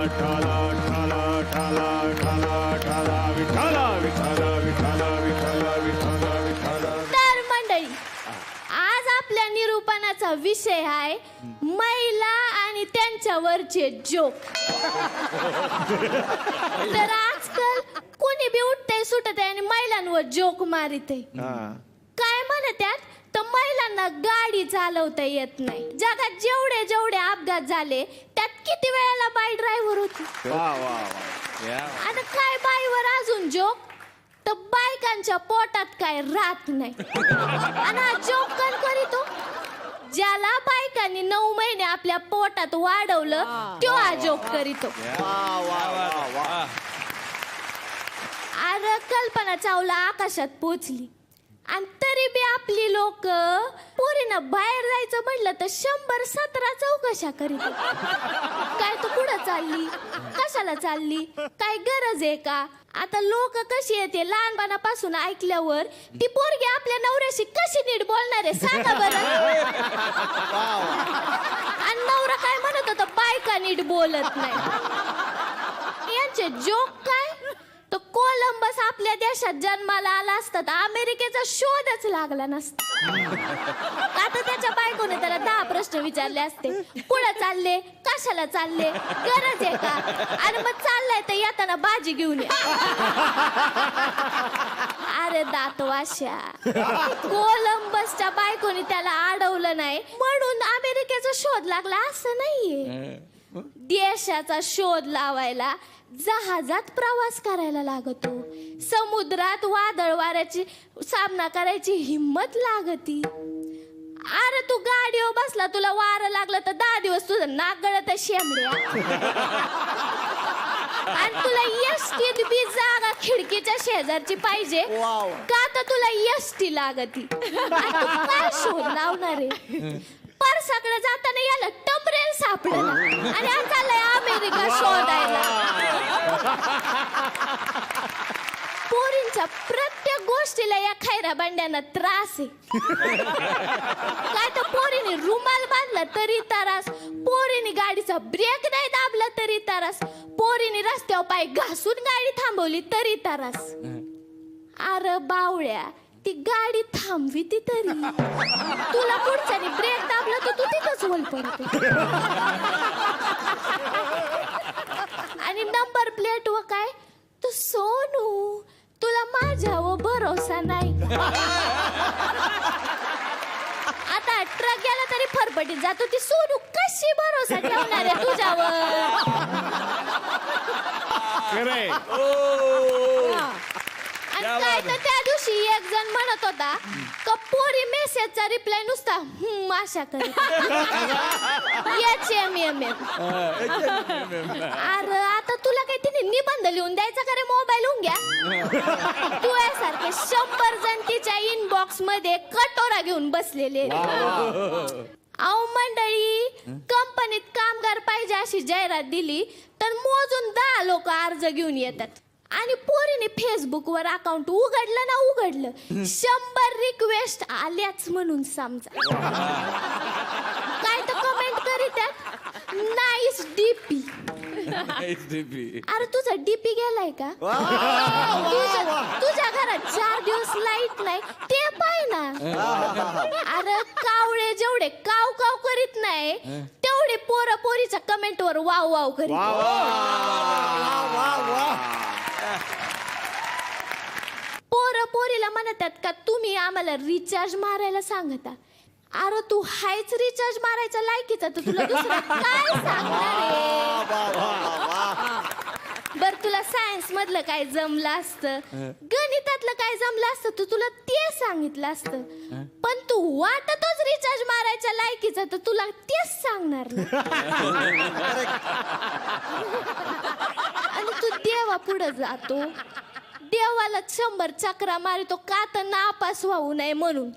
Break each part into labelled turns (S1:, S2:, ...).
S1: ठाला ठाला ठाला ठाला ठाला विठाला विठाला विठाला विठाला विठाला विठाला.
S2: तर मंडळी, आज आपल्या निरूपणाचा विषय आहे महिला आणि त्यांच्यावरचे जोक. तर आजकाल कोणी बी उठते सुटत आहे आणि महिलांवर जोक मारिते. काय म्हणतात तर महिलांना गाडी चालवता येत नाही. जगात जेवढे जेवढे अपघात झाले त्यात किती वेळाला बाई ड्रायव्हर होती. आता काय बाईवर अजून जोक तर बायकांच्या पोटात काय राहत नाही. आणि हा जोक कोण करीतो? ज्याला बायकांनी 9 महिने आपल्या पोटात वाढवलं तो हा जोक करीतो. अरे कल्पना चावला आकाशात पोचली आणि तरी बी आपली लोक पोरीनं बाहेर जायचं म्हटलं तर 100-17 चौकशा करीत. काय तू कुठं चालली, कशाला चालली, काय गरज आहे का? आता लोक कशी येते लहानपणापासून ऐकल्यावर ती पोरगी आपल्या नवऱ्याशी कशी नीट बोलणार आहे सांगा बरं. आणि नवरा काय म्हणत होता, बायका नीट बोलत नाही. यांचे जोक काय तर कोलंबस आपल्या देशात जन्माला आला असता तर अमेरिकेचा शोधच लागला नसता. आता त्याच्या बायकोने त्याला 10 प्रश्न विचारले असते. कुठं चालले, कशाला चालले, गरज आहे का, आणि मग चाललंय तर येताना भाजी घेऊन या. अरे दातवाश्या, कोलंबसच्या बायकोने त्याला अडवलं नाही म्हणून अमेरिकेचा शोध लागला असं नाहीये. देशाचा शोध लावायला जहाजात प्रवास करायला लागतो. समुद्रात वादळ वाऱ्याची सामना करायची हिम्मत लागती. अरे तू गाडीवर बसला, तुला वारं लागलं तर 10 दिवस तुझं नाक गळत शेंबड्या. आणि तुला एसटीत बी जागा खिडकीच्या शेजारची पाहिजे का तर तुला एसटी लागती. काय शोध लावणार आहे? परसाकडे जाताना याला टपरेल सापडलं आणि आज चाललंय अमेरिका शोधायला. पोरींच्या प्रत्येक गोष्टीला या खैरा बंड्यांना त्रास आहे. काय तर पोरीने रुमाल बांधला तरी त्रास, पोरीने गाडीचा ब्रेक नाही दाबला तरी त्रास, पोरीने रस्त्यावर पाय घासून गाडी थांबवली तरी त्रास. अरे बावळ्या, ती गाडी थांबवी ती तरी, तुला पुढच्याने ब्रेक दाबला तर तू तिथंच होल पडतो. आणि नंबर प्लेट व काय तू सोनू, तुला माझ्यावर भरोसा नाही. आता ट्रक गेला तरी फरफटीत जातो, ती सोनू कशी भरोसा ठेवणार आहे तुझ्यावर. आणि काय तर त्या दिवशी एक जण म्हणत होता का पोरी मेसेजचा रिप्लाय नुसता आशा करत. अरे आता तुला काही तिने निबंध लिहून द्यायचा का रे, मोबाईल होऊन घ्या. तू यासारखे 100 जण तिच्या इनबॉक्स मध्ये कटोरा घेऊन बसलेले. अहो मंडळी, कंपनीत कामगार पाहिजे अशी जाहिरात दिली तर मोजून 10 लोक अर्ज घेऊन येतात. आणि पोरीने फेसबुकवर अकाउंट उघडलं ना उघडलं 100 रिक्वेस्ट आल्याच म्हणून समजा. काय तर कमेंट करीतात, नाईस डीपी. अरे तुझा डीपी गेलाय का? तुझ्या घरात 4 दिवस लाईट नाही ते पाय ना. अरे कावळे जेवढे काव काव करीत नाही तेवढे पोरं पोरीच्या कमेंट वर वाव वाव करीत. पोरं पोरीला म्हणतात का तुम्ही आम्हाला रिचार्ज मारायला सांगता. अरे तू हायच रिचार्ज मारायचा लायकीचा तर तुला दुसरं काय सांगणार आहे. बर तुला सायन्स मधलं काय जमलं असतं, गणितातलं काय जमलं असतं तर तुला ते सांगितलं असतं. पण तू वाटतच रिचार्ज मारायच्या लायकीचा तर तुला तेच सांगणार नाही. आणि तू देवा पुढे जातो, देवाला 100 चक्रा मारितो का तर नापास होऊ नये म्हणून.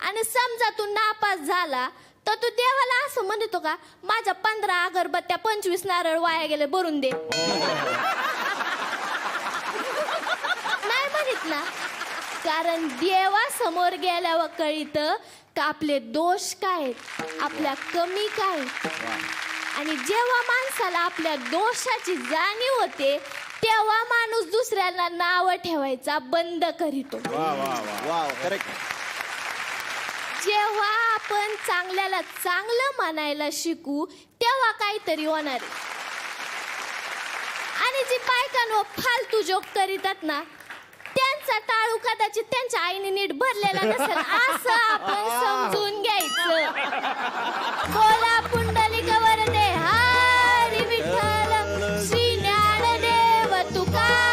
S2: आणि समजा तू नापास झाला तर तू देवाला असं म्हणतो का माझ्या 15 अगरबत्त्या 25 नारळ वाया गेले भरून दे. नाही म्हणत ना, कारण देवा समोर गेल्यावर कळतं का आपले दोष काय, आपल्या कमी काय. आणि जेव्हा माणसाला आपल्या दोषाची जाणीव होते तेव्हा माणूस दुसऱ्याला नाव ठेवायचा बंद करीतो.
S3: Wow correct.
S2: जेव्हा आपण चांगल्याला चांगलं मानायला शिकू तेव्हा काहीतरी होणार आहे. आणि जी बायकांवर फालतू जोक करीतात ना त्यांचा टाळू कदाचित त्यांच्या आईने नीट भरलेला नसेल असं आपण समजून घ्या.